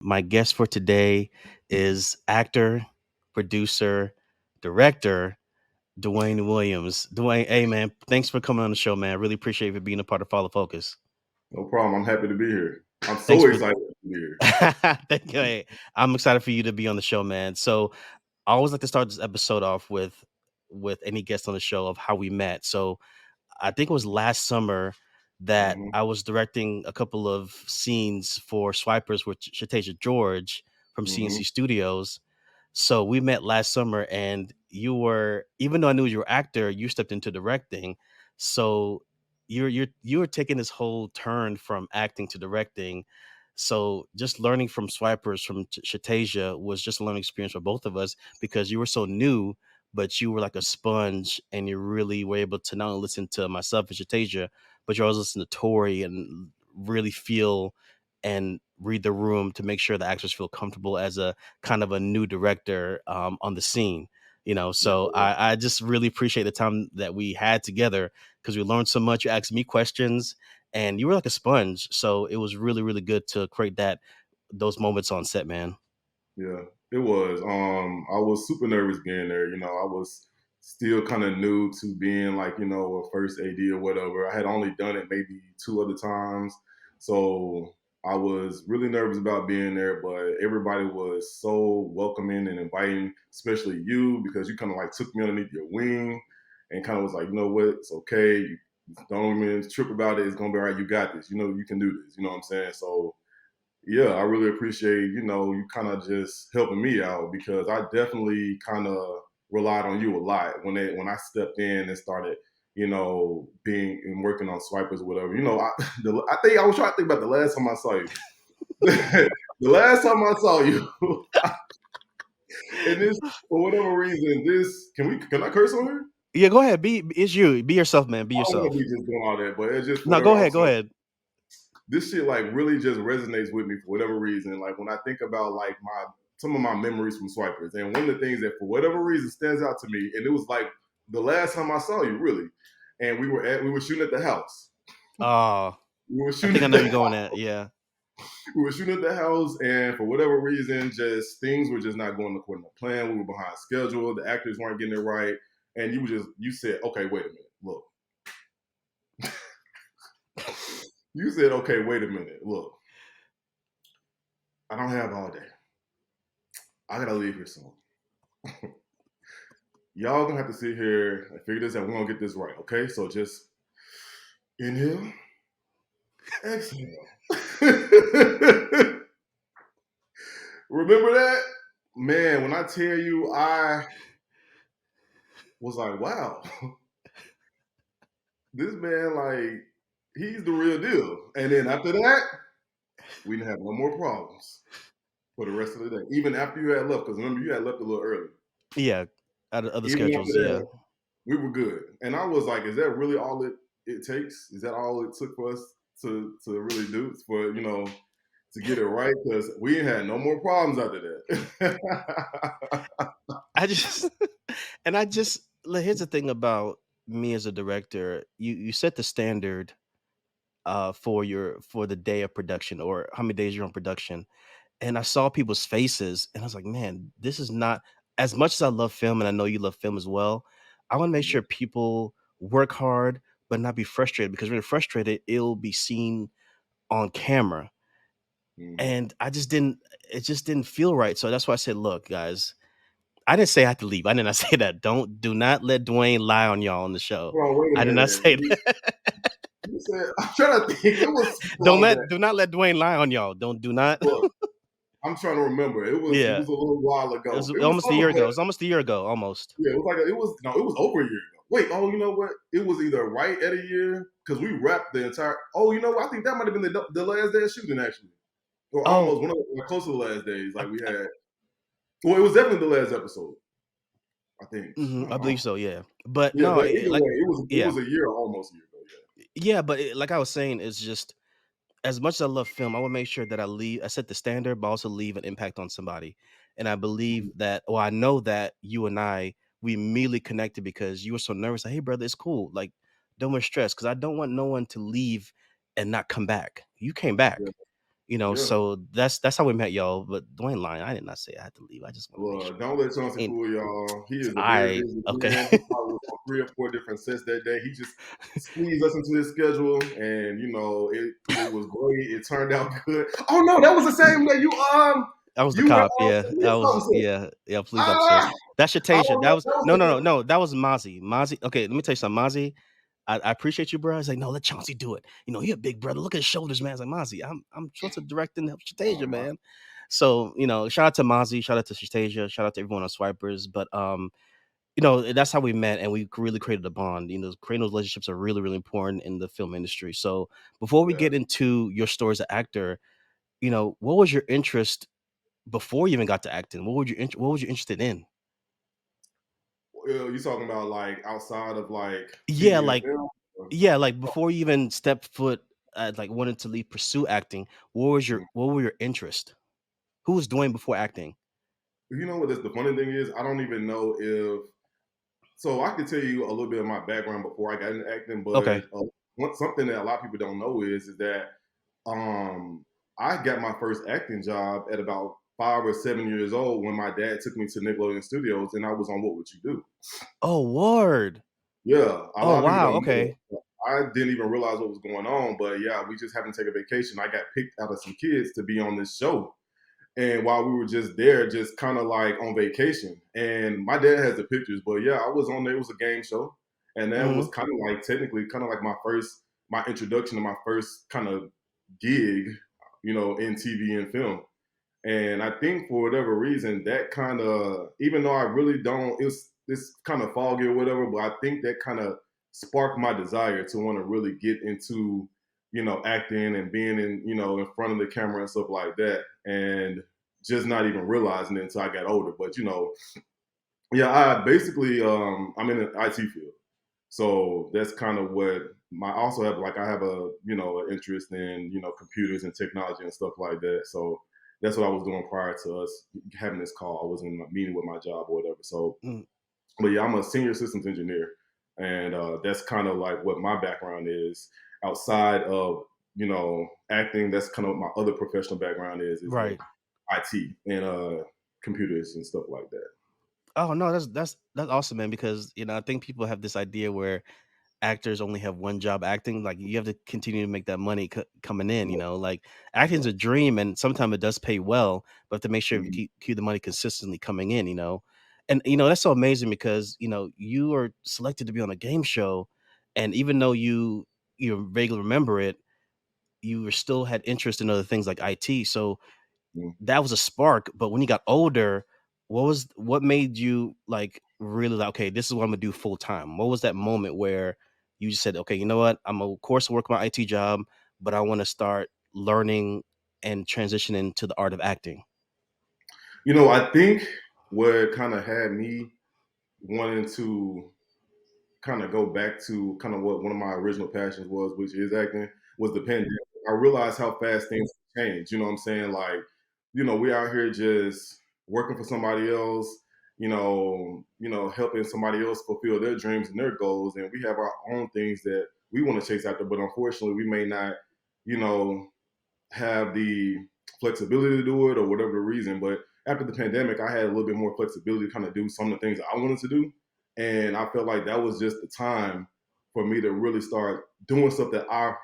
My guest for today is actor, producer, director, Dewayne Williams. Dwayne, hey man, thanks for coming on the show, man. I really appreciate you being a part of Follow Focus. No problem. I'm happy to be here. I'm Thanks so for excited to be here. Thank you. Hey, I'm excited for you to be on the show, man. So I always like to start this episode off with any guest on the show of how we met. So I think it was last summer that hmm I was directing a couple of scenes for Swipers with Shatasha George from hmm CNC Studios. So we met last summer, and you were, even though I knew you were an actor, you stepped into directing. So you were taking this whole turn from acting to directing. So just learning from Swipers from Shatasha was just a learning experience for both of us because you were so new, but you were like a sponge, and you really were able to not only listen to myself and Shatasha, but you also listen to Tori and really feel and read the room to make sure the actors feel comfortable as a kind of a new director on the scene. So I just really appreciate the time that we had together because we learned so much. You asked me questions, and you were like a sponge. So it was really, really good to create those moments on set, man. Yeah, it was. I was super nervous being there. I was still kind of new to being like, a first AD or whatever. I had only done it maybe two other times. So I was really nervous about being there, but everybody was so welcoming and inviting, especially you, because you kind of like took me underneath your wing and kind of was like, you know what, it's okay. Don't even trip about it. It's going to be all right. You got this. You can do this. You know what I'm saying? So yeah, I really appreciate, you kind of just helping me out because I definitely kind of relied on you a lot when I stepped in and started, being and working on swipers or whatever. I think I was trying to think about the last time I saw you. The last time I saw you, and this for whatever reason, this can I curse on her? Yeah, go ahead. It's you. Be yourself, man. Be I don't want to yourself. be just doing all that, but it's just No, whatever. go I'm ahead. Go sorry. ahead. This shit like really just resonates with me for whatever reason. Like when I think about like some of my memories from swipers, and one of the things that for whatever reason stands out to me, and it was like the last time I saw you really, and we were shooting at the house. Oh, We were I shooting think I at know the you're going at. Yeah. we were shooting at the house, and for whatever reason, just things were just not going according to plan. We were behind schedule. The actors weren't getting it right, and you said, okay, wait a minute, look. You said, okay, wait a minute, look. I don't have all day. I gotta leave here soon. Y'all gonna have to sit here and figure this out. We're gonna get this right, okay? So just inhale, exhale. Remember that? Man, when I tell you, I was like, wow, this man, like, he's the real deal. And then after that, we didn't have no more problems for the rest of the day. Even after you had left, because remember, you had left a little early. Yeah. Out of other Even after schedules. Yeah. that, we were good. And I was like, is that really all it takes? Is that all it took for us to really do for, to get it right? Because we ain't had no more problems after that. I just and I just here's the thing about me as a director. You set the standard for the day of production or how many days you're on production. And I saw people's faces and I was like, man, this is not as much as I love film and I know you love film as well. I want to make sure people work hard but not be frustrated because when you're frustrated, it'll be seen on camera. Mhm. And it just didn't feel right. So that's why I said, look, guys, I didn't say I had to leave. I did not say that. Do not let Dwayne lie on y'all on the show. Hold on, wait a I did not minute. say You, that. you said, I'm trying to think. It was so long back. Do not let Dwayne lie on y'all. Do not. Look, I'm trying to remember. It Yeah. was a little while It ago. was It was almost a year something. ago. It was almost a year ago, almost. Yeah, it was like it was over a year ago. Wait, oh, you know what? It was either right at a year because we wrapped the entire. Oh, you know what? I think that might have been the last day of shooting actually, or Oh, almost one of the close to the last days. Like we had. Well, it was definitely the last episode. I think. I believe so. Yeah, but Yeah, no, but either like, way, it yeah, was a year, almost a year ago. yeah. But like I was saying, it's just as much as I love film, I want to make sure that I set the standard, but also leave an impact on somebody. And I believe Yeah. that, well, I know that you and we immediately connected because you were so nervous. Like, hey, brother, it's cool. Like, don't be stressed because I don't want no one to leave and not come back. You came Yeah. back. Yeah. So that's how we met, y'all. But Dwayne lying. I did not say I had to leave. I just want to make Well, sure. don't let Chauncey And fool y'all. He is a very I busy okay. man. He probably was on 3 or 4 different sets that day. He just squeezed us into his schedule, and it was great. It turned out good. Oh no, that was the same day I was the you were cop. Yeah, I police was. officer. Yeah, police officer. Ah, That's your I Tasia. don't That know. was That was no, the no, no, guy. no. That was Mozzie. Mozzie. Okay, let me tell you something, Mozzie. I appreciate you, bro. He's like, no, let Chauncey do it. You're a big brother. Look at his shoulders, man. It's like Mozzie. I'm supposed to direct and help Oh Shatasia, my. man. So shout out to Mozzie, shout out to Shatasia, shout out to everyone on Swipers. But that's how we met, and we really created a bond. Creating those relationships are really, really important in the film industry. So before we Yeah. get into your story as an actor, what was your interest before you even got to acting? What was you interested in? Well, you talking about like outside of like Yeah, TV and like film? yeah, like before you even stepped foot at like wanted to leave pursue acting, what were your interest? Who was doing before acting? You know what? The funny thing is, I don't even know if. So I can tell you a little bit of my background before I got into acting, but Okay. something that a lot of people don't know is that um, I got my first acting job at about 5 or 7 years old when my dad took me to Nickelodeon Studios, and I was on What Would You Do? Oh, word. Yeah, a Oh, lot of people wow. don't know Okay. that. I didn't even realize what was going on, but yeah, we just happened to take a vacation. I got picked out of some kids to be on this show. And while we were just there, just kind of like on vacation. And my dad has the pictures, but yeah, I was on there. It was a game show. And that was Mhm. kind of like technically kind of like my introduction to my first kind of gig, in TV and film. And I think for whatever reason, that kind of, even though I really don't, it's kind of foggy or whatever, but I think that kind of sparked my desire to want to really get into, acting and being in front of the camera and stuff like that. And just not even realizing it until I got older. But, yeah, I'm in the IT field. So that's kind of what my also have like I have an interest in computers and technology and stuff like that. So that's what I was doing prior to us having this call. I was in a meeting with my job or whatever. So, Mm, but yeah, I'm a senior systems engineer, and that's kind of like what my background is outside of acting. That's kind of what my other professional background is in right. IT and computers and stuff like that. Oh, no, that's awesome, man, because, I think people have this idea where actors only have one job acting. Like, you have to continue to make that money coming in, like acting's Right. a dream and sometimes it does pay well, but to make sure you Mhm. keep the money consistently coming in. And, that's so amazing because, you are selected to be on a game show. And even though you vaguely remember it, you were still had interest in other things like IT. So Mhm. that was a spark, but when you got older, what made you like really like, okay, this is what I'm gonna do full time? What was that moment where you just said, okay, you know what? I'm of course work my IT job, but I want to start learning and transitioning to the art of acting. I think what kind of had me wanting to kind of go back to kind of what one of my original passions was, which is acting, was the pandemic. I realized how fast things change. You know what I'm saying? Like, we out here just working for somebody else, helping somebody else fulfill their dreams and their goals. And we have our own things that we want to chase after, but unfortunately we may not, you know, have the flexibility to do it or whatever the reason. But after the pandemic, I had a little bit more flexibility to kind of do some of the things that I wanted to do. And I felt like that was just the time for me to really start doing stuff that I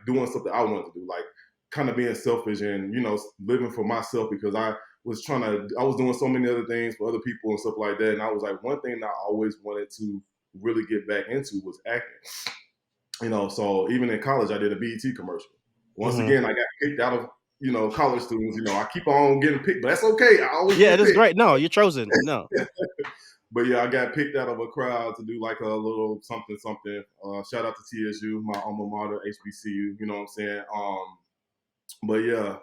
doing stuff that I wanted to do, like kind of being selfish and, living for myself because I was doing so many other things for other people and stuff like that. And I was like, one thing that I always wanted to really get back into was acting. So even in college, I did a BET commercial. Once Hmm. again, I got picked out of, college students. I keep on getting picked, but that's okay. I always Yeah, get it is picked. great. No, you're chosen. No. But yeah, I got picked out of a crowd to do like a little something, something. Shout out to TSU, my alma mater, HBCU. You know what I'm saying? But yeah,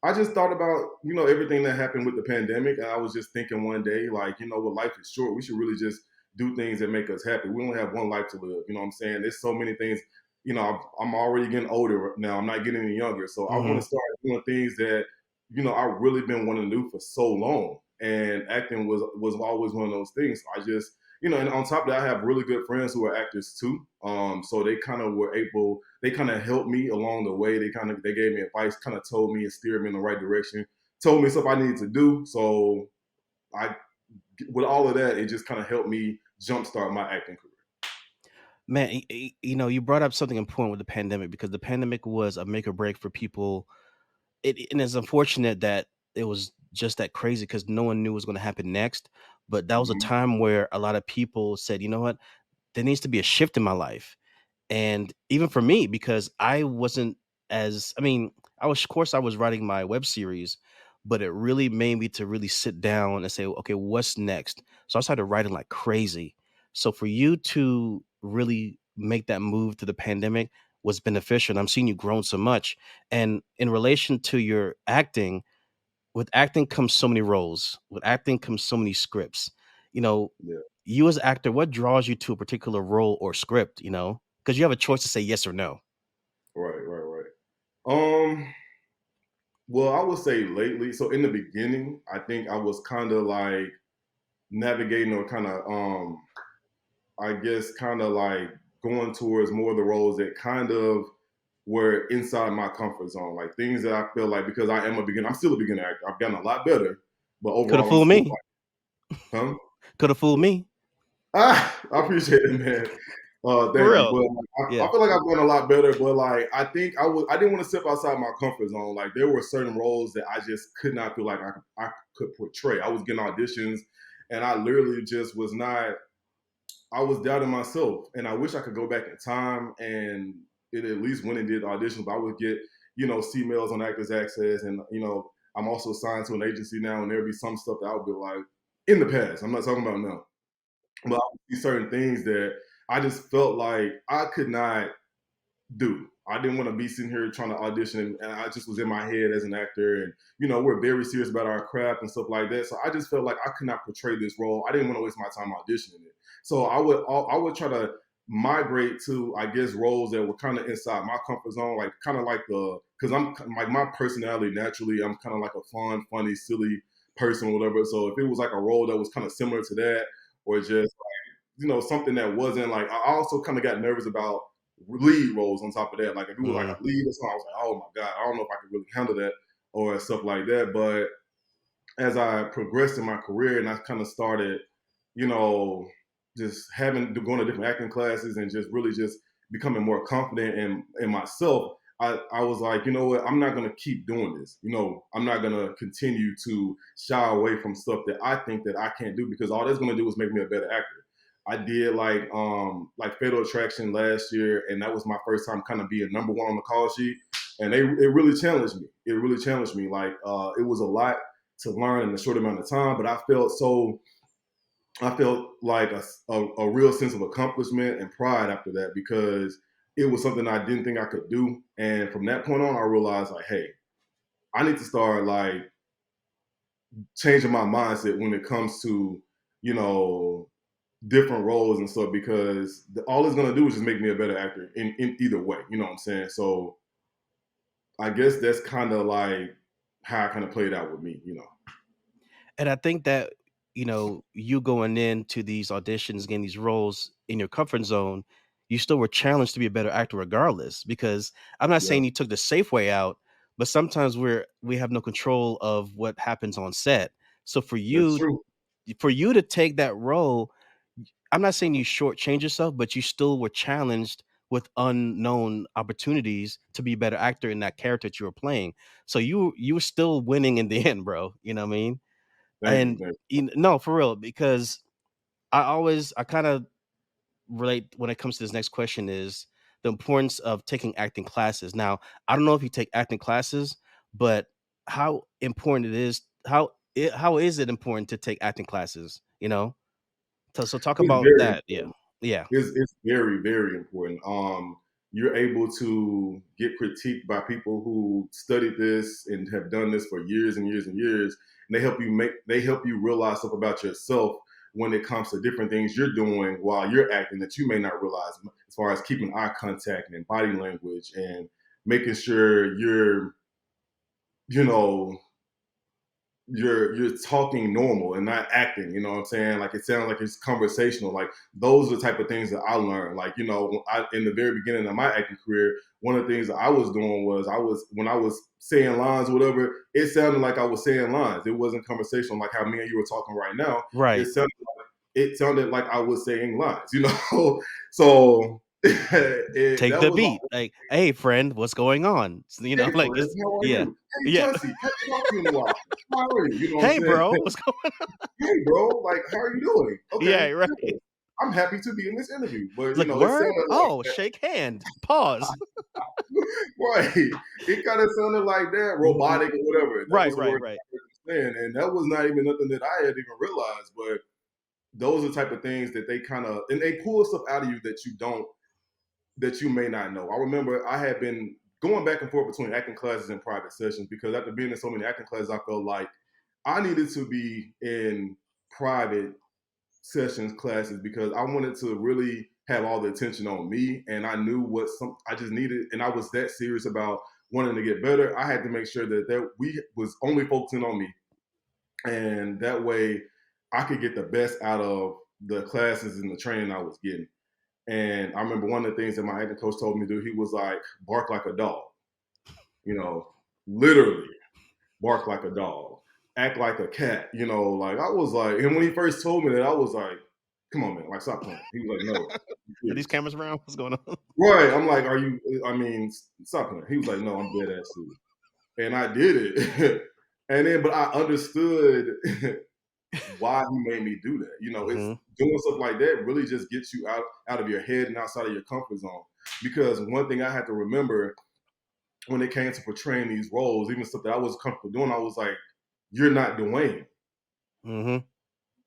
I just thought about everything that happened with the pandemic, and I was just thinking one day, like, what life is short. We should really just do things that make us happy. We only have one life to live. You know what I'm saying? There's so many things. I'm already getting older now. I'm not getting any younger, so I want Hmm. to start doing things that I've really been wanting to do for so long. And acting was always one of those things. So I just and on top of that, I have really good friends who are actors too. So they kind of were able, they kind of helped me along the way. They gave me advice, kind of told me and steered me in the right direction, told me stuff I needed to do. So I, with all of that, it just kind of helped me jumpstart my acting career. Man, you brought up something important with the pandemic because the pandemic was a make or break for people. And it's unfortunate that it was just that crazy because no one knew what was going to happen next. But that was a Hmm. time where a lot of people said, you know what, there needs to be a shift in my life. And even for me, because I wasn't as I mean, I was of course I was writing my web series, but it really made me to really sit down and say, okay, what's next? So I started writing like crazy. So for you to really make that move to the pandemic was beneficial. And I'm seeing you grown so much. And in relation to your acting, with acting comes so many roles. With acting comes so many scripts. You know, Yeah. you as an actor, what draws you to a particular role or script, Because you have a choice to say yes or no. Right. Right. Right. Well, I would say lately. So in the beginning, I think I was kind of like navigating or kind of I guess kind of like going towards more of the roles that kind of were inside my comfort zone, like things that I feel like because I am a beginner, I'm still a beginner actor. I've gotten a lot better, but Could have overall, I'm fooled still me. like, huh? Could have fooled me. I appreciate it, man. For Thank you. real. But Yeah. I feel like I've done a lot better. But like, I think I didn't want to step outside my comfort zone. Like, there were certain roles that I just could not feel like I could portray. I was getting auditions, and I literally just was not. I was doubting myself, and I wish I could go back in time and it at least went and did auditions. But I would get, see mails on Actors Access, and I'm also signed to an agency now, and there'd be some stuff that I would be like in the past. I'm not talking about now, but I would see certain things that I just felt like I could not do. I didn't want to be sitting here trying to audition, and I just was in my head as an actor, and we're very serious about our craft and stuff like that. So I just felt like I could not portray this role. I didn't want to waste my time auditioning it. So I would try to migrate to, I guess, roles that were kind of inside my comfort zone, like kind of like because I'm like, my personality naturally, I'm kind of like a fun, funny, silly person, or whatever. So if it was like a role that was kind of similar to that, or just something that wasn't like, I also kind of got nervous about lead roles on top of that. Like if it was like Mm. a lead or something, I was like, oh my God, I don't know if I could really handle that or stuff like that. But as I progressed in my career and I kind of started, you know, just going to different acting classes and just really just becoming more confident in myself, I was like, you know what, I'm not gonna keep doing this. I'm not gonna continue to shy away from stuff that I think that I can't do, because all that's gonna do is make me a better actor. I did like Fatal Attraction last year, and that was my first time kind of being number one on the call sheet. And it really challenged me. It really challenged me. Like it was a lot to learn in a short amount of time, but I felt like a real sense of accomplishment and pride after that, because it was something I didn't think I could do. And from that point on, I realized like, hey, I need to start like changing my mindset when it comes to, you know, different roles and stuff, because all it's gonna do is just make me a better actor in either way. You know what I'm saying? So I guess that's kind of like how I kind of played out with me. And I think that, you going into these auditions, getting these roles in your comfort zone, you still were challenged to be a better actor regardless. Because I'm not Yeah, saying you took the safe way out, but sometimes we have no control of what happens on set. So that's true. for you to take that role, I'm not saying you shortchange yourself, but you still were challenged with unknown opportunities to be a better actor in that character that you were playing. So you were still winning in the end, bro. You know what I mean? Thank you. And Thank no, for real, because I kind of relate when it comes to this next question is the importance of taking acting classes. Now, I don't know if you take acting classes, but how important it is, how is it important to take acting classes, So talk you. It's about very that. Yeah. important. Yeah. It's very, very important. You're able to get critiqued by people who studied this and have done this for years and years and years, and they help you realize stuff about yourself when it comes to different things you're doing while you're acting that you may not realize, as far as keeping eye contact and body language and making sure you're, you know, you're talking normal and not acting, you know what I'm saying? Like it sounds like it's conversational. Like those are the type of things that I learned. Like, in the very beginning of my acting career, one of the things that I was doing was when I was saying lines or whatever, it sounded like I was saying lines. It wasn't conversational like how me and you were talking right now. It Right. sounded it sounded like I was saying lines, you know? So Take that the was beat. Like, hey, friend, what's going on? hey Like friend, it's how are yeah, you? Hey yeah. Chauncey, haven't talked to you in a while. How are you? You know what Hey, I'm saying? bro, what's going? Hey bro, like how are you doing? Yeah, Okay, right. good. I'm happy to be in this interview. But It's like it word. sounded like Oh, shake hand. Pause. right. It kind of sounded like that, Mhm. robotic or whatever. That was Right, the right, word right. I was saying. And that was not even nothing that I had even realized. But those are the type of things that they kind of and they pull stuff out of you that you may not know. I remember I had been going back and forth between acting classes and private sessions because after being in so many acting classes, I felt like I needed to be in private sessions classes because I wanted to really have all the attention on me, and I knew what some I just needed, and I was that serious about wanting to get better. I had to make sure that we was only focusing on me, and that way I could get the best out of the classes and the training I was getting. And I remember one of the things that my acting coach told me to do. He was like, "Bark like a dog," you know, literally bark like a dog, act like a cat, like I was like, and when he first told me that, I was like, come on, man, like stop playing. He was like, no, I'm Are these serious. cameras around? What's going on? Right. I'm like, are you, I mean, stop playing. He was like, no, I'm dead ass serious. And I did it. And then, but I understood why he made me do that. It's Hmm. doing stuff like that really just gets you out of your head and outside of your comfort zone. Because one thing I had to remember when it came to portraying these roles, even stuff that I was comfortable doing, I was like, you're not Dwayne. Hmm.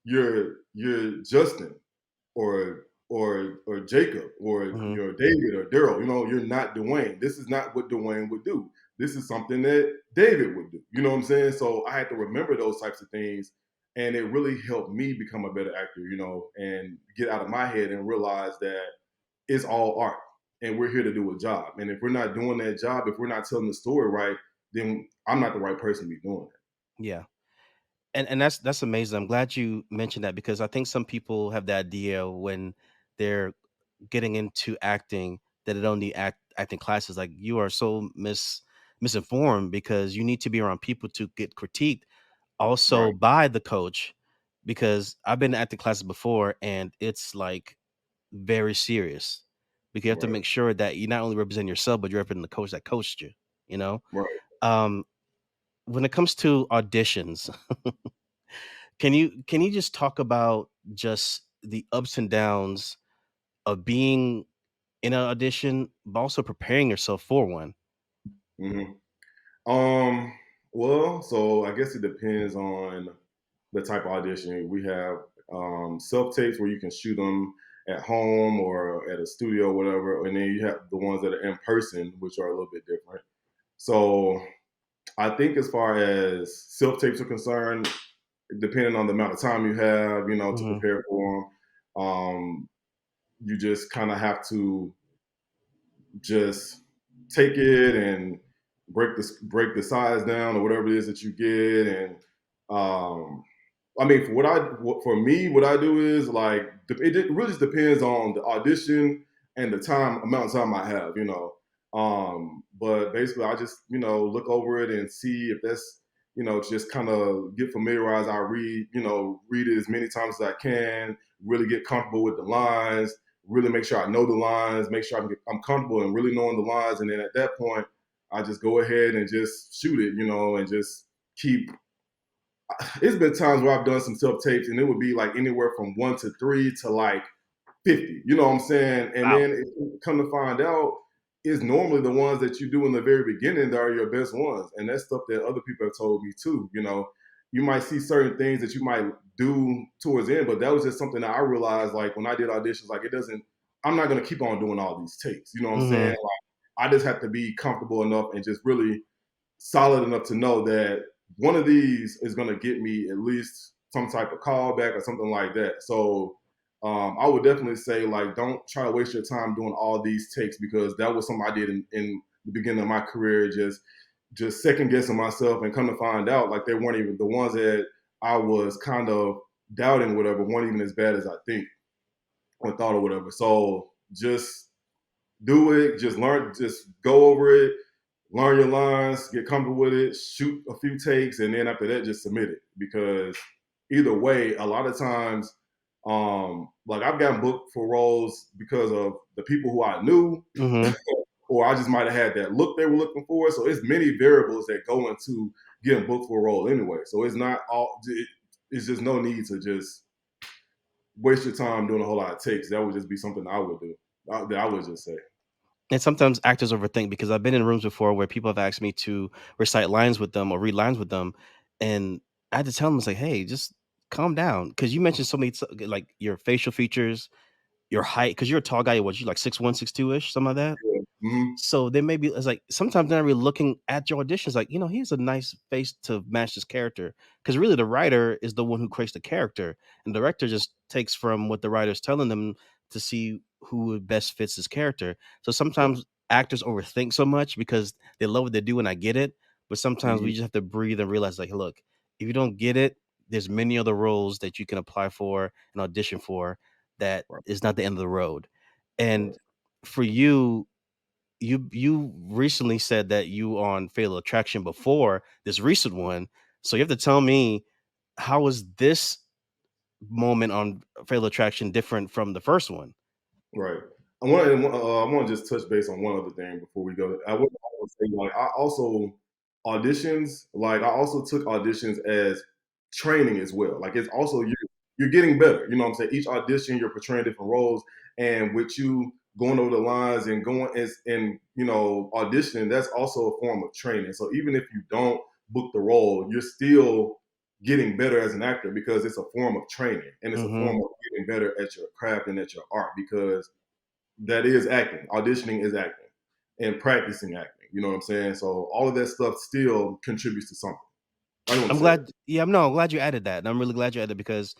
You're Justin or Jacob or Hmm. David or Daryl. You're not Dwayne. This is not what Dwayne would do. This is something that David would do. You know what I'm saying? So I had to remember those types of things, and it really helped me become a better actor. And get out of my head and realize that it's all art, and we're here to do a job. And if we're not doing that job, if we're not telling the story right, then I'm not the right person to be doing it. Yeah. And that's amazing. I'm glad you mentioned that because I think some people have the idea when they're getting into acting that they don't need acting classes. Like you are so misinformed because you need to be around people to get critiqued also Right, by the coach. Because I've been to acting classes before and it's like very serious because you have to right, make sure that you not only represent yourself but you're representing the coach that coached you. You know, right. um, when it comes to auditions, can you just talk about just the ups and downs of being in an audition, but also preparing yourself for one? hmm well, so I guess it depends on the type of audition. We have self tapes where you can shoot them at home or at a studio, or whatever, and then you have the ones that are in person, which are a little bit different. So I think as far as self tapes are concerned, depending on the amount of time you have, to Mhm, prepare for them, you just kind of have to just take it and break the size down or whatever it is that you get. And um I mean, for me, what I do is like it really just depends on the audition and the amount of time I have, but basically I just look over it and see if that's just kind of get familiarized. I read it as many times as I can, really get comfortable with the lines, really make sure I know the lines, make sure I'm comfortable and really knowing the lines. And then at that point, I just go ahead and just shoot it, and just keep. It's been times where I've done some self tapes and it would be like anywhere from 1 to 3 to like 50. You know what I'm saying? And wow. then come to find out, it's normally the ones that you do in the very beginning that are your best ones. And that's stuff that other people have told me too. You might see certain things that you might do towards the end, but that was just something that I realized like when I did auditions, like I'm not gonna keep on doing all these takes. You know what I'm saying? Mhm, Like I just have to be comfortable enough and just really solid enough to know that one of these is going to get me at least some type of callback or something like that. So I would definitely say like don't try to waste your time doing all these takes because that was something I did in the beginning of my career. Just just second guessing myself, and come to find out, like, they weren't even the ones that I was kind of doubting, whatever, weren't even as bad as I think or thought or whatever. So just do it, just learn, just go over it, learn your lines, get comfortable with it, shoot a few takes, and then after that, just submit it. Because either way, a lot of times, like, I've gotten booked for roles because of the people who I knew, Mhm. or I just might have had that look they were looking for. So it's many variables that go into getting booked for a role anyway. So it's not all. It's just no need to just waste your time doing a whole lot of takes. That would just be something I would do. That I would just say. And sometimes actors overthink because I've been in rooms before where people have asked me to recite lines with them or read lines with them, and I had to tell them, it's like, "Hey, just calm down," because you mentioned so many like your facial features, your height, because you're a tall guy. What you like 6'1", 6'2" ish, something like that. Yeah. Mhm. So they may be it's like sometimes they're not really looking at your auditions like, he has a nice face to match this character. Because really the writer is the one who creates the character. And the director just takes from what the writer's telling them to see who best fits his character. So Right. sometimes actors overthink so much because they love what they do and I get it. But sometimes we Mhm. just have to breathe and realize, like, look, if you don't get it, there's many other roles that you can apply for and audition for that Right. is not the end of the road. Right. And for you recently said that you on Fatal Attraction before this recent one, so you have to tell me, how was this moment on Fatal Attraction different from the first one? Right. I want to just touch base on one other thing before we go. I would also say, like, I also auditions. Like, I also took auditions as training as well. Like, it's also you're getting better. You know what I'm saying? Each audition, you're portraying different roles, and with you going over the lines and going and auditioning, that's also a form of training. So even if you don't book the role, you're still getting better as an actor because it's a form of training and it's a form Mhm. of getting better at your craft and at your art, because that is acting. Auditioning is acting and practicing acting. You know what I'm saying? So all of that stuff still contributes to something. I just want I'm to say that. glad yeah, no, I'm glad you added that, and I'm really glad you added because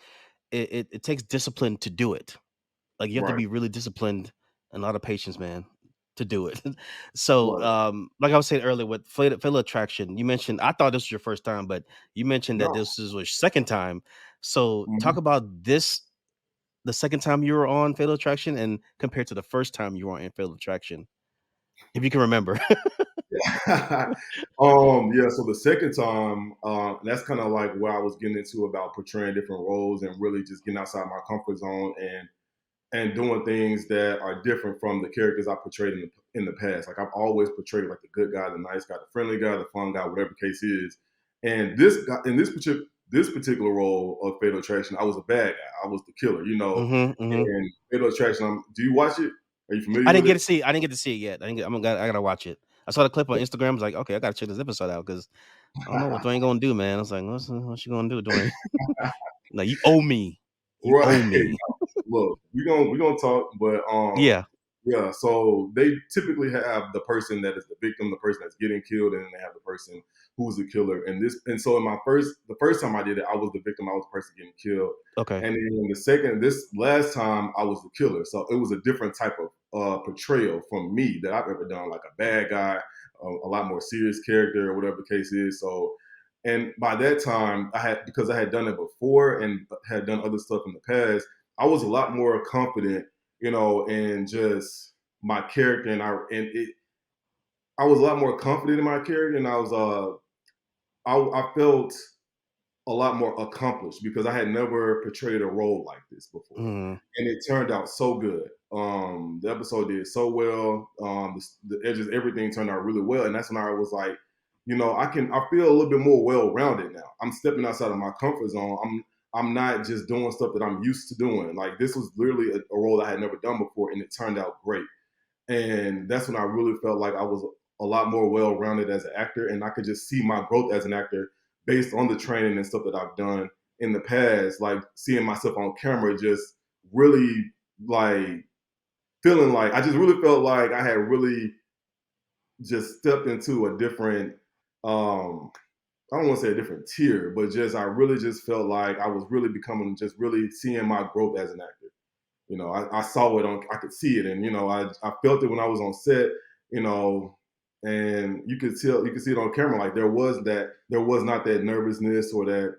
it takes discipline to do it. Like, you have to Right, be really disciplined and a lot of patience, man, to do it. So, right. like I was saying earlier with Fatal Attraction, you mentioned I thought this was your first time, but you mentioned that No. this is your second time. So, talk Mhm. about this the second time you were on Fatal Attraction and compared to the first time you were on Fatal Attraction, if you can remember. Yeah. So the second time, that's kind of like where I was getting into about portraying different roles and really just getting outside my comfort zone and doing things that are different from the characters I portrayed in the past. Like, I've always portrayed like the good guy, the nice guy, the friendly guy, the fun guy, whatever the case is. And this guy in this particular role of Fatal Attraction, I was a bad guy. I was the killer. Mhm, mhm. And Fatal Attraction. Do you watch it? Are you I familiar didn't with get it? to see I didn't get to see it yet. I gotta watch it. I saw the clip on Instagram. I was like, okay, I gotta check this episode out because I don't know what Dwayne gonna do, man. I was like, what's you gonna do, Dwayne? No, you owe me. You Right. owe me. Look, we gonna talk, but Yeah. yeah. So they typically have the person that is the victim, the person that's getting killed, and then they have the person who's the killer. And so in the first time I did it, I was the victim. I was the person getting killed, Okay. and then this last time I was the killer. So it was a different type of portrayal from me that I've ever done, like a bad guy, a lot more serious character, or whatever the case is. So. And by that time, because I had done it before and had done other stuff in the past, I was a lot more confident, in just my character, I was a lot more confident in my character, and I felt a lot more accomplished because I had never portrayed a role like this before, Mhm. and it turned out so good. The episode did so well. The edges, everything turned out really well, and that's when I was like, I feel a little bit more well rounded now. I'm stepping outside of my comfort zone. I'm not just doing stuff that I'm used to doing. Like, this was literally a role I had never done before, and it turned out great. And that's when I really felt like I was a lot more well-rounded as an actor, and I could just see my growth as an actor based on the training and stuff that I've done in the past. Like, seeing myself on camera, just really, like, feeling like I just really felt like I had really just stepped into a different, um I don't want to say a different tier, but just I really just felt like I was really becoming, just really seeing my growth as an actor. I saw it I could see it, and I felt it when I was on set. You know, and you could see it on camera. Like there was not that nervousness or that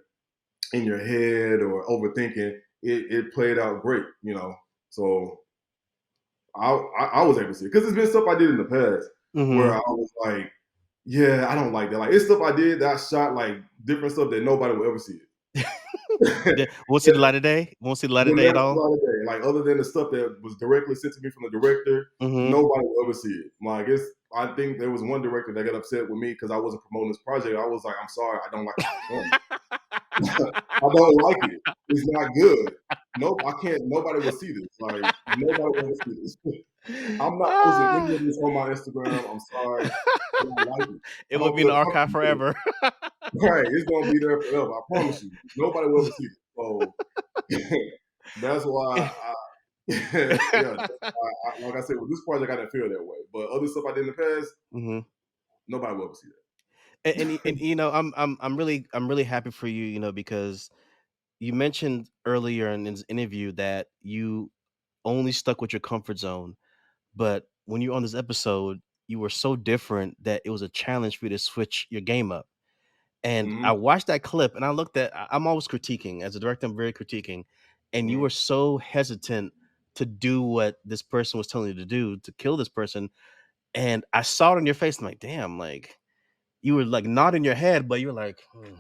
in your head or overthinking. It played out great, you know. So I was able to see it because it's been stuff I did in the past where Mhm. I was like, yeah, I don't like that. Like it's stuff I did that I shot like different stuff that nobody will ever see it. Yeah, won't see the light of day? Won't see the light of Will day at never see the all? light of day. Like other than the stuff that was directly sent to me from the director, Mhm. nobody will ever see it. Like it's I think there was one director that got upset with me because I wasn't promoting this project. I was like, I'm sorry, I don't like your performance. I don't like it. It's not good. Nope, I can't. Nobody will see this. Like nobody will ever see this. I'm not posting any Ah. of this on my Instagram. I'm sorry. I don't like it. It I will don't be in feel the archive comfortable with it. forever. Right. It's gonna be there forever. I promise you. Nobody will ever see it. So that's why I yeah, like I said, with this project I didn't feel that way. But other stuff I did in the past, Mhm. nobody will ever see You know, I'm really happy for you, you know, because you mentioned earlier in this interview that you only stuck with your comfort zone, but when you're on this episode, you were so different that it was a challenge for you to switch your game up. that. And I watched that clip and I looked at I'm always critiquing. As a director, I'm very critiquing. And you Mhm. were so hesitant to do what this person was telling you to do, to kill this person. And I saw it on your face. I'm like, damn, like you were like nodding your head, but you were like, "Hmm, let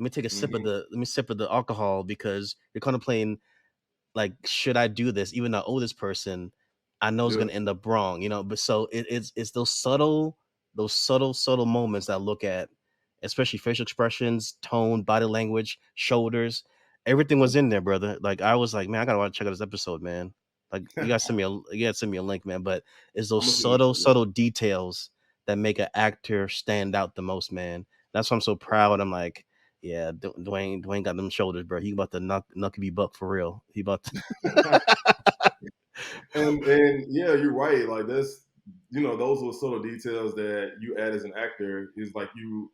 me take a sip of Mhm. the let me sip of the alcohol because you're contemplating like, should I do this? Even though I owe this person, I know it's Yeah. gonna end up wrong, you know. But so it's those subtle moments that I look at, especially facial expressions, tone, body language, shoulders. Everything was in there, brother. Like I was like, man, I gotta want to check out this episode, man. Like you gotta send me a link, man. But it's those I'm gonna send it to you. subtle details that make an actor stand out the most, man. That's why I'm so proud. I'm like, yeah, Dwayne got them shoulders, bro. He about to knock you buck for real. He about to And yeah, you're right. Like that's those are sort of details that you add as an actor is like you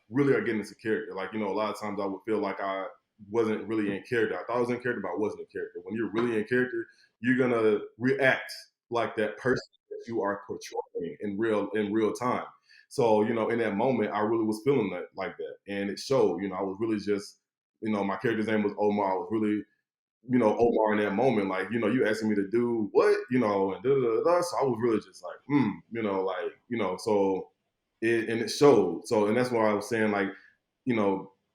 really are getting into character. Like, a lot of times I would feel like I wasn't really in character. I thought I was in character, but I wasn't in character. When you're really in character, you're gonna react like that person that you are portraying in real time. So, in that moment, I really was feeling that like that. And it showed, I was really just, my character's name was Omar. I was really Omar in that moment, like, you asking me to do what, and da da da. So I was really just like, so it showed. So, and that's why I was saying, like,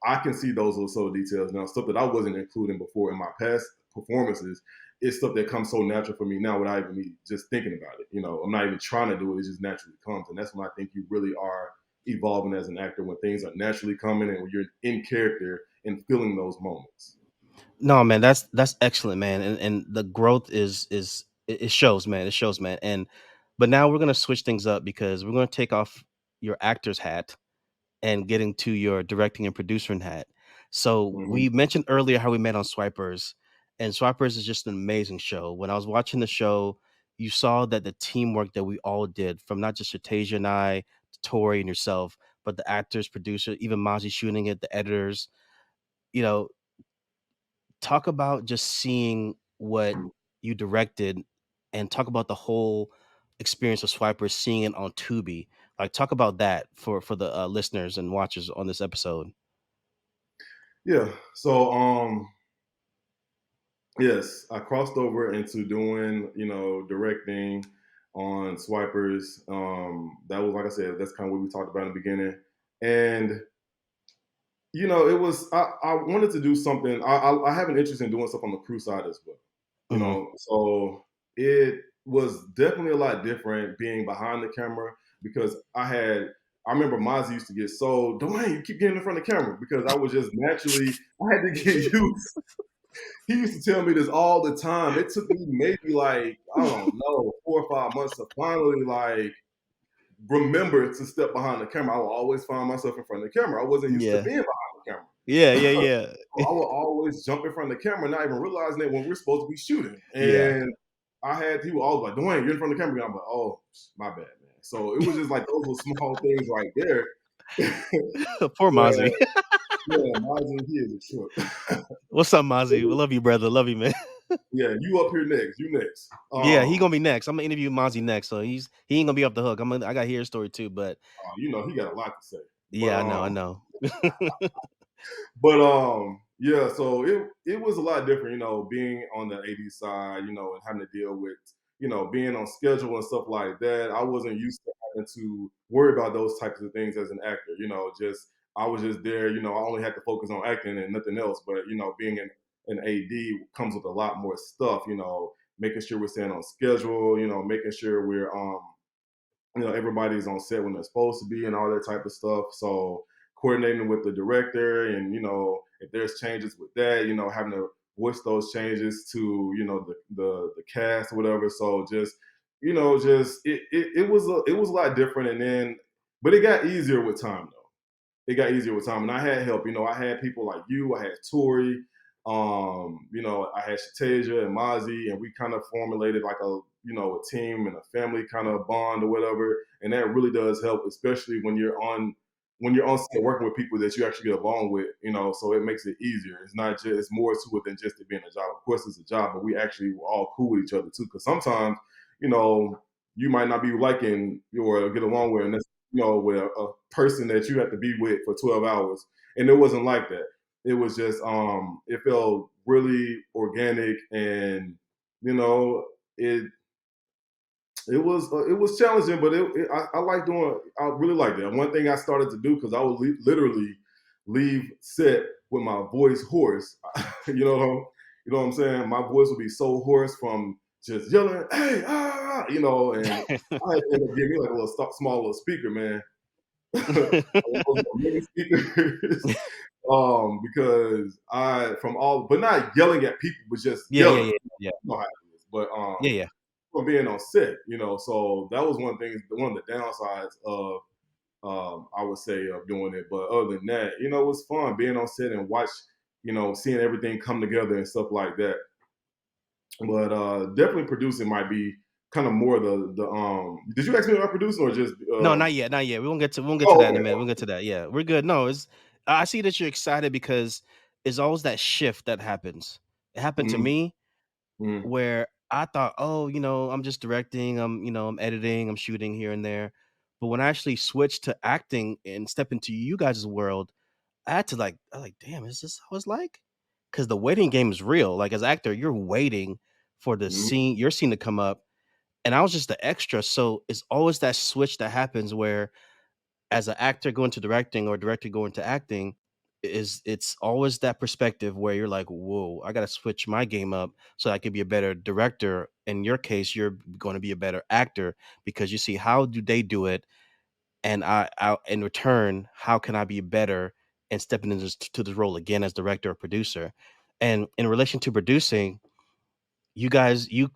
I can see those little subtle details now, stuff that I wasn't including before in my past performances. It's stuff that comes so natural for me now without even me just thinking about it. I'm not even trying to do it; it just naturally comes, and that's when I think you really are evolving as an actor when things are naturally coming and when you're in character and feeling those moments. no, man. That's excellent, man. And the growth it shows, man. It shows, man. And but now we're gonna switch things up because we're gonna take off your actor's hat and getting to your directing and producing hat. So Mhm. we mentioned earlier how we met on Swipers, and Swipers is just an amazing show. When I was watching the show, you saw that the teamwork that we all did, from not just Shatasia and I, to Tori and yourself, but the actors, producer, even Mozzie shooting it, the editors. You know, talk about just seeing what you directed, and talk about the whole experience of Swipers, seeing it on Tubi. Like, talk about that for the listeners and watchers on this episode. Yeah. So, yes, I crossed over into doing, directing on Swipers. That was, like I said, that's kind of what we talked about in the beginning. And, it was, I wanted to do something. I have an interest in doing stuff on the crew side as well, Mhm. so it was definitely a lot different being behind the camera because I remember Mozzie used to get so, Dwayne, you keep getting in front of the camera because I was just naturally, I had to get used. He used to tell me this all the time. It took me maybe like, I don't know, 4 or 5 months to finally like remember to step behind the camera. I would always find myself in front of the camera. I wasn't used to Yeah. being behind the camera. Yeah, yeah, yeah. So I would always jump in front of the camera, not even realizing that when we're supposed to be shooting. Yeah. And I had people always like, Dwayne, you're in front of the camera. I'm like, oh, my bad, man. So it was just like those little small things right there. Poor That, Mozzie. yeah, Mozzie, he is a trip. What's up, Mozzie? We love you, brother. Love you, man. Yeah, you up here next. You next. Yeah, he gonna be next. I'm gonna interview Mozzie next, so he ain't gonna be off the hook. I gotta hear his story too, but He got a lot to say. But yeah, I know. yeah, so it was a lot different, being on the AD side, and having to deal with, being on schedule and stuff like that. I wasn't used to having to worry about those types of things as an actor, just I was just there, I only had to focus on acting and nothing else. But being an AD comes with a lot more stuff, making sure we're staying on schedule, making sure we're everybody's on set when they're supposed to be and all that type of stuff. So coordinating with the director and, if there's changes with that, having to voice those changes to, the cast or whatever. So just, just it was a lot different. And then but it got easier with time though. It got easier with time. And I had help. I had people like you, I had Tori, I had Shatasia and Mozzie, and we kind of formulated like a team and a family kind of bond or whatever. And that really does help, especially when you're on set working with people that you actually get along with, so it makes it easier. It's not just it's more to it than just it being a job. Of course it's a job, but we actually were all cool with each other too. Cause sometimes, you know, you might not be liking or get along with, and that's with a person that you have to be with for 12 hours. And it wasn't like that. It was just it felt really organic, and you know it it was challenging, but I like doing. I really like that. One thing I started to do, because I would literally leave set with my voice hoarse. You know what I'm saying. My voice would be so hoarse from just yelling, "Hey, ah!" And I had to end up getting me like a little small little speaker, man. One of those mini speakers. Because from all, but not yelling at people, but just Yeah, yeah, yelling. yeah, yeah, You know how it is. But yeah, yeah. from being on set, so that was one of the downsides of I would say of doing it. But other than that, it was fun being on set and seeing everything come together and stuff like that. But definitely producing might be kind of more the. Did you ask me about producing or just? No, not yet, not yet. We won't get to Oh, that in a okay. minute. We'll get to that. Yeah, we're good. No, it's I see that you're excited because it's always that shift that happens. It happened to Mm-hmm, me mm-hmm, where I thought, oh, I'm just directing, I'm editing, I'm shooting here and there. But when I actually switched to acting and step into you guys' world, I had to I was like, damn, is this how it's like? Because the waiting game is real. Like as an actor, you're waiting for your scene to come up, and I was just the extra. So it's always that switch that happens where, as an actor going to directing or director going to acting, it's always that perspective where you're like, whoa, I got to switch my game up so I can be a better director. In your case, you're going to be a better actor because you see how do they do it, and I in return, how can I be better and stepping into this role again as director or producer? And in relation to producing, you guys, you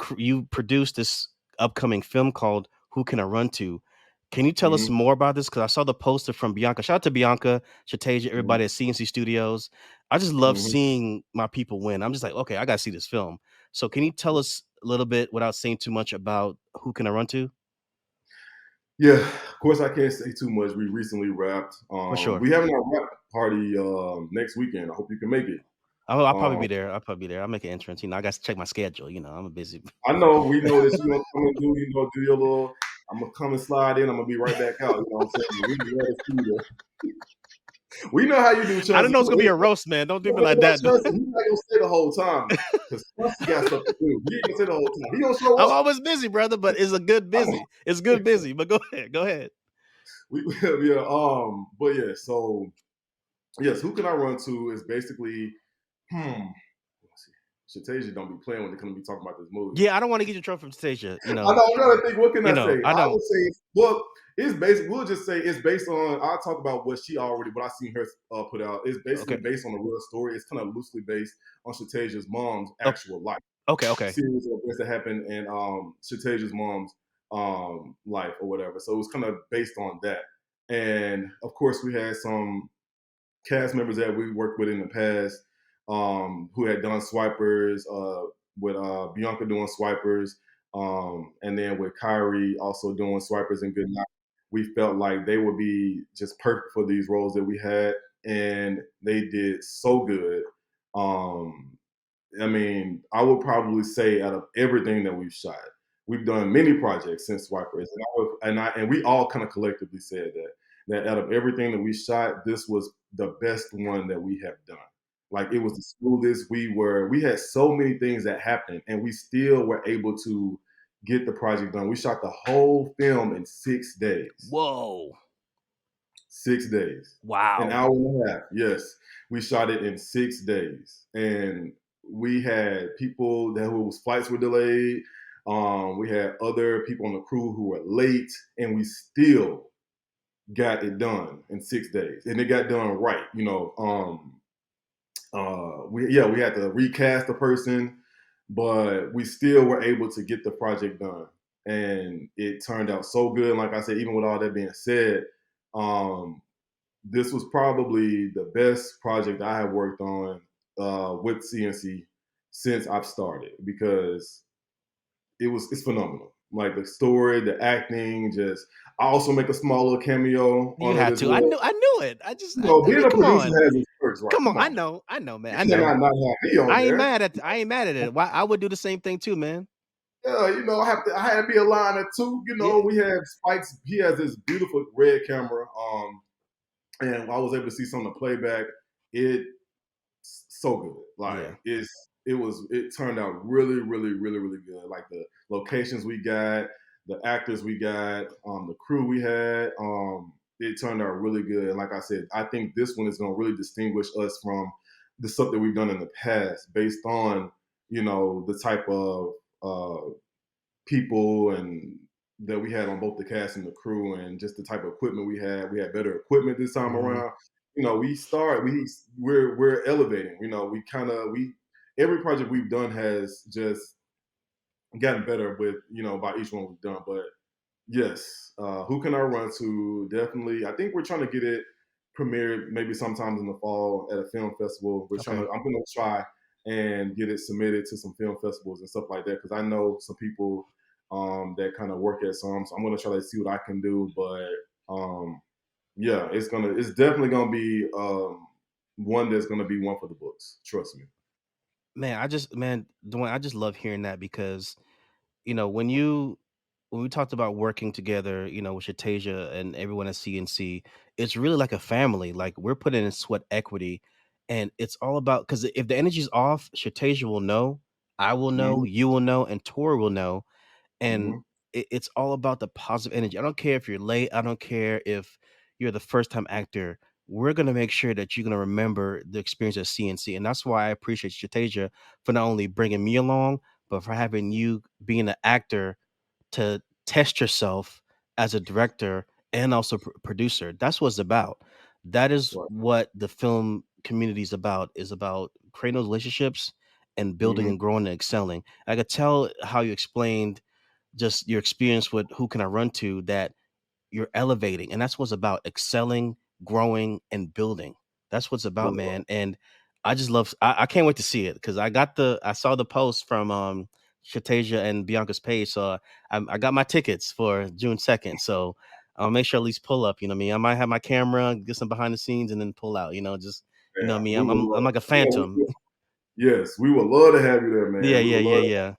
produced this upcoming film called "Who Can I Run To?" Can you tell us mm-hmm, more about this? Because I saw the poster from Bianca. Shout out to Bianca, Shatasia, mm-hmm, everybody at CNC Studios. I just love mm-hmm. seeing my people win. I'm just like, okay, I gotta see this film. So can you tell us a little bit without saying too much about "Who Can I Run To?" Yeah, of course I can't say too much. We recently wrapped. For sure. We having our wrap party next weekend. I hope you can make it. I'll probably Um, be there. I'll probably be there. I'll make an entrance. I got to check my schedule. I'm a busy. I know we know that you gonna come and do your little. I'm gonna come and slide in. I'm gonna be right back out. You know what I'm saying? We love to see you. We know how you do, I Chauncey. don't know it's gonna be a roast, man. Don't do me like that. Chauncey, he's not gonna stay the whole time because Chauncey got stuff to do. He ain't gonna stay the whole time. He gonna show I'm up. always busy, brother, but it's a good I know. busy. It's good busy. But go ahead. Go ahead. Yeah. But yeah. So yes, who can I run to is basically. Hmm. Shatasia don't be playing when they come to be talking about this movie. Yeah, I don't want to get you in trouble from Stacia. I know. I'm trying to think. What can I say? I I don't. would say, well, it's based. We'll just say it's based on. I'll talk about what I seen her put out. It's basically Okay. based on a real story. It's kind of loosely based on Shatasia's mom's Okay. actual life, Okay. Okay. series of events that happened in Shatasia's mom's life or whatever. So it was kind of based on that. And of course, we had some cast members that we worked with in the past who had done swipers, with Bianca doing swipers, and then with Kyrie also doing swipers and good night. We felt like they would be just perfect for these roles that we had, and they did so good. Um, I mean, I would probably say out of everything that we've shot, we've done many projects since Swipers, and we all kind of collectively said that out of everything that we shot, this was the best one that we have done. Like it was the smoothest. We had so many things that happened, and we still were able to get the project done. We shot the whole film in 6 days. Whoa. 6 days, an Wow. hour and a half. Yes, we shot it in 6 days, and we had people that whose flights were delayed. We had other people on the crew who were late, and we still got it done in 6 days, and it got done right. We had to recast the person, but we still were able to get the project done, and it turned out so good. And like I said, even with all that being said, um, this was probably the best project I have worked on with CNC since I've started because it's phenomenal. Like the story, the acting, just I also make a small little cameo You on it had as to. well. I knew it. I Being mean, a come producer on. has its perks, right? Come on. Come on, I know, man. you I cannot know. not have me on there. I ain't mad at it. Why I would do the same thing too, man. Yeah, I had to be a liner too. Yeah. We had Spike's. He has this beautiful red camera, and I was able to see some of the playback. It so good. Like Yeah. it turned out really, really, really, really good. Like the locations we got, the actors we got, the crew we had, it turned out really good. And like I said, I think this one is gonna really distinguish us from the stuff that we've done in the past based on, the type of people and that we had on both the cast and the crew and just the type of equipment we had. We had better equipment this time Hmm. around. We're elevating. We kind of we every project we've done has just gotten better with by each one we've done. But yes, who can I run to? Definitely, I think we're trying to get it premiered maybe sometimes in the fall at a film festival. Okay. I'm going to try and get it submitted to some film festivals and stuff like that because I know some people that kind of work at some. So I'm going to try to see what I can do. But yeah, it's definitely gonna be one that's gonna be one for the books. Trust me. Man, Dwayne, I just love hearing that because when we talked about working together, with Shatasia and everyone at CNC, it's really like a family. Like we're putting in sweat equity, and it's all about because if the energy's off, Shatasia will know, I will know, Hmm. you will know, and Tori will know, and Hmm. it's all about the positive energy. I don't care if you're late. I don't care if you're the first time actor. We're gonna make sure that you're gonna remember the experience at CNC, and that's why I appreciate Shatasia for not only bringing me along, but for having you being an actor to test yourself as a director and also producer. That's what it's about. That is Right. what the film community is about creating those relationships and building Hmm. and growing and excelling. I could tell how you explained just your experience with who can I run to that you're elevating, and that's what's about excelling, growing, and building. That's what's about, Right. man. And I just love. I can't wait to see it because I saw the post from Shatasia and Bianca's page, so I got my tickets for June 2nd. So I'll make sure at least pull up. You know what I mean? I might have my camera, get some behind the scenes, and then pull out. Just Yeah. what I mean. We would I'm love. like a Yeah, phantom. yes, we would love to have you there, Yeah, man. We yeah, would yeah, love. yeah.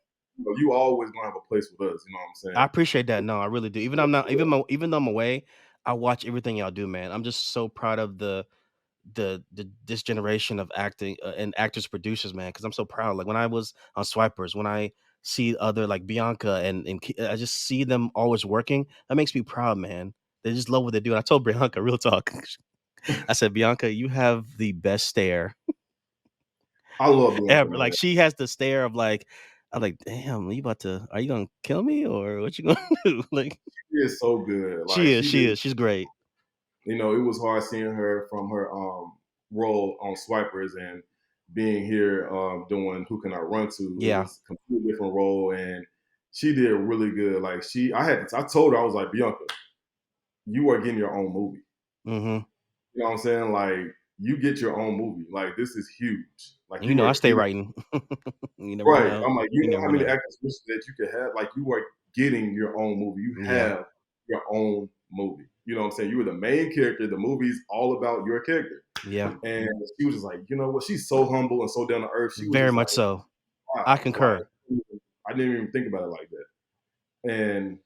You always gonna have a place with us. You know what I'm I saying? appreciate that. No, I really do. Even I'm not even though I'm away, I watch everything y'all do, man. I'm just so proud of the this generation of acting and actors producers, man, because I'm so proud. Like when I was on Swipers, when I see other like Bianca I just see them always working, that makes me proud, man. They just love what they do. And I told Bianca, real talk, I said, Bianca, you have the best stare I love Bianca, ever. man. Like she has the stare of like, I'm like, damn, are you gonna kill me or what you gonna do? Like She is so good. Like she did. she's great. It was hard seeing her from her role on Swipers and being here doing Who Can I Run To. It Yeah. was a completely different role, and she did really good. Like I told her I was like, Bianca, you are getting your own movie. Hmm. You know what I'm saying? Like you get your own movie. Like this is huge. Like You know, I stay you writing. You never right. know. I'm like, You how never many know. actors that you could have? Like you are getting your own movie. You Yeah. have your own movie. You know what I'm saying? You were the main character. The movie's all about your character. Yeah, And she was just like, you know what? She's so humble and so down to earth. She was very just much like, so. I wow, like concur. I didn't even think about it like that. And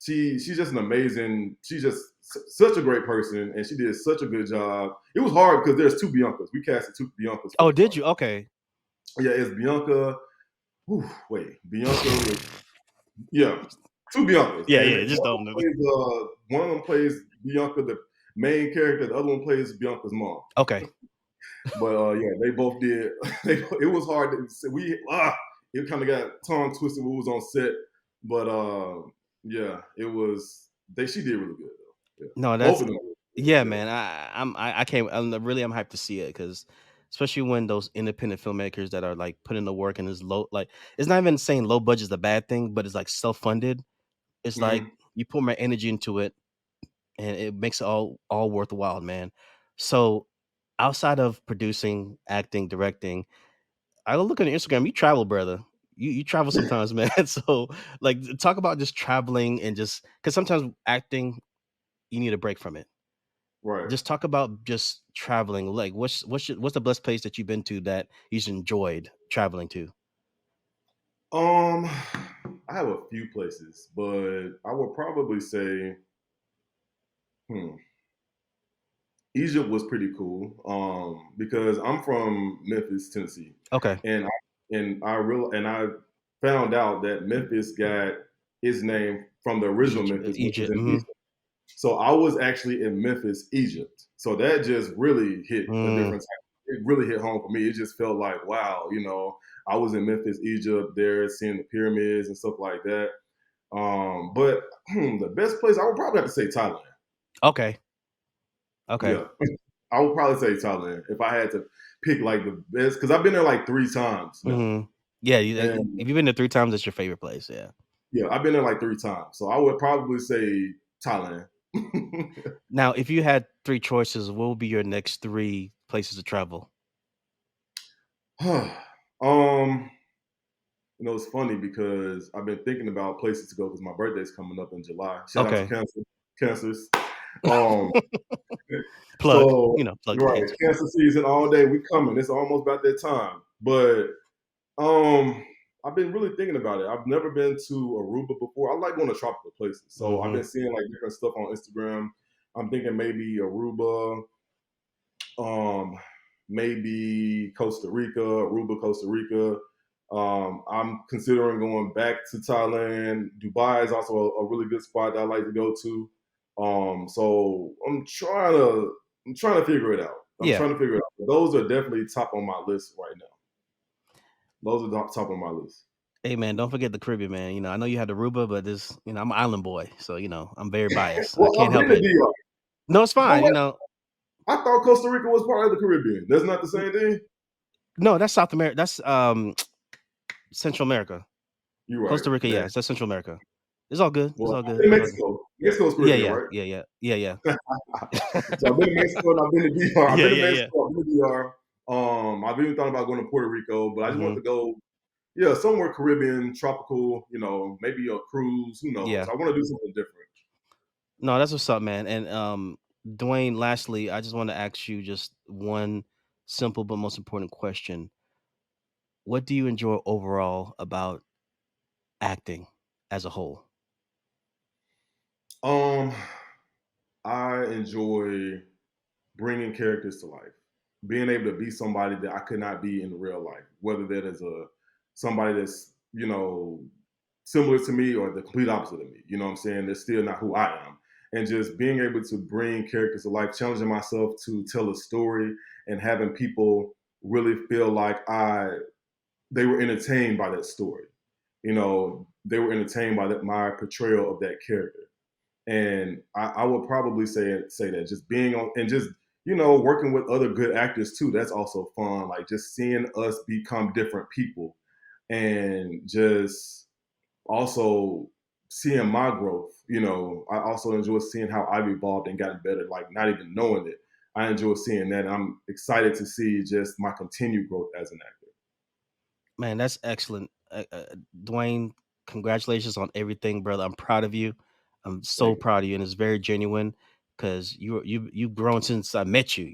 she's just an amazing. She's just such a great person, and she did such a good job. It was hard because there's two Biancas. We casted two Biancas for Oh, the did part. you? Okay. Yeah, it's Bianca. Whew, wait, Bianca with yeah, two Biancas, Yeah, and yeah. Just don't know. one of them plays Bianca, the main character. The other one plays Bianca's mom. Okay. But yeah, they both did. It was hard to we. It kind of got tongue twisted when we was on set, but yeah, it was. She did really good though. Yeah, No, both that's of them. yeah, Yeah. man. I can't. I'm hyped to see it because especially when those independent filmmakers that are like putting the work and is low, like it's not even saying low budget is a bad thing, but it's like self funded. It's like Mm-hmm. you put my energy into it, and it makes it all worthwhile, man. So outside of producing, acting, directing, I look at your Instagram. You travel, brother. You travel sometimes, man. So like, talk about just traveling and just because sometimes acting you need a break from it. Right. Just talk about just traveling. Like, what's the best place that you've been to that you've enjoyed traveling to? Um, I have a few places, but I would probably say, hmm, Egypt was pretty cool. Because I'm from Memphis, Tennessee, Okay, and I found out that Memphis got its name from the original Memphis, which is Egypt. in Egypt. So I was actually in Memphis, Egypt. So that just really hit a Mm, different type. It really hit home for me. It just felt like, wow, I was in Memphis, Egypt, there seeing the pyramids and stuff like that. But the best place I would probably have to say Thailand. okay, okay. Yeah, I would probably say Thailand if I had to pick like the best because I've been there like 3 times now, Yeah, and if you've been there 3 times, that's your favorite place. Yeah. yeah, I've been there like 3 times. So I would probably say Thailand. Now, if you had 3 choices, what would be your next 3 places to travel? um, it's funny because I've been thinking about places to go because my birthday's coming up in July. Shout out to Okay. Cancer, Cancers. Um, Plug. so Plug the right, cancer. Cancer season all day. We coming. It's almost about that time. But Um, I've been really thinking about it. I've never been to Aruba before. I like going to tropical places, so I've been Hmm. seeing like different stuff on Instagram. I'm thinking maybe Aruba, um, maybe Costa Rica, Aruba, Costa Rica. I'm considering going back to Thailand. Dubai is also a really good spot that I like to go to. So I'm trying to figure it out. I'm Yeah. trying to figure it out. Those are definitely top on my list right now. Those are top on my list. Hey man, don't forget the Caribbean, man. I know you had Aruba, but this, I'm an island boy, so I'm very biased. I Well, can't I've been help to it. DR. No, it's But fine. wait, I thought Costa Rica was part of the Caribbean. That's not the same thing. No, that's South America. That's Central America. You're right. Costa Rica, Damn. yeah, that's Central America. It's all good. It's Well, all I've good. been to It's all good. Mexico. Mexico's Yeah, Caribbean, yeah, right? yeah, yeah, yeah, yeah. So I've been to Mexico and I've been to DR. I've Yeah, been to yeah, yeah. Mexico. I've been to DR. I've even thought about going to Puerto Rico, but I just want Hmm. to go, yeah, somewhere Caribbean, tropical. Maybe a cruise. Who knows? Yeah. I want to do something different. No, that's what's up, man. And Dwayne, lastly, I just want to ask you just one simple but most important question. What do you enjoy overall about acting as a whole? Um, I enjoy bringing characters to life, being able to be somebody that I could not be in real life, whether that is somebody that's similar to me or the complete opposite of me. You know what I'm saying? They're still not who I am, and just being able to bring characters to life, challenging myself to tell a story, and having people really feel like they were entertained by that story. They were entertained by my portrayal of that character. And I would probably say that just being on and just working with other good actors too. That's also fun. Like just seeing us become different people, and just also seeing my growth. I also enjoy seeing how I've evolved and gotten better. Like not even knowing it, I enjoy seeing that. I'm excited to see just my continued growth as an actor. Man, that's excellent. Dwayne, congratulations on everything, brother. I'm proud of you. I'm so Thank you. proud of you, and it's very genuine because you've grown since I met you.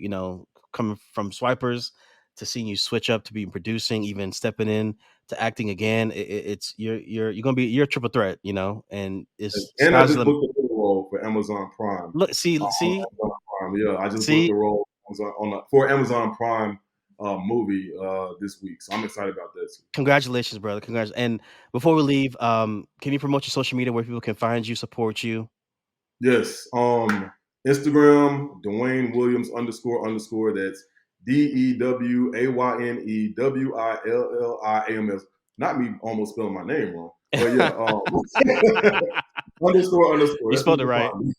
coming from swipers to seeing you switch up to being producing, even stepping in to acting again. It's you're gonna be you're a triple threat, you know, and it's And I sky's just the booked a role for Amazon Prime. look. On See, Amazon Prime, yeah, I just booked see. a role for Amazon Prime movie this week, so I'm excited about this. Congratulations, brother. Congrats. And before we leave, can you promote your social media where people can find you, support you? Yes, Instagram Dewayne Williams __. That's DEWAYNE WILLIAMS. Not me almost spelling my name wrong, but yeah, __. You That's where spelled you it can right. find me.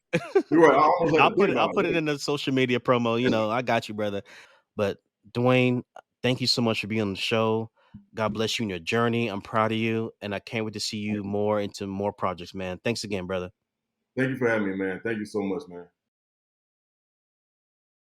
You're right. I almost had I'll to put think it. I'll about put it it. in the social media promo. You know, I got you, brother. But Dwayne, thank you so much for being on the show. God bless you in your journey. I'm proud of you, and I can't wait to see you more into more projects, man. Thanks again, brother. Thank you for having me, man. Thank you so much, man.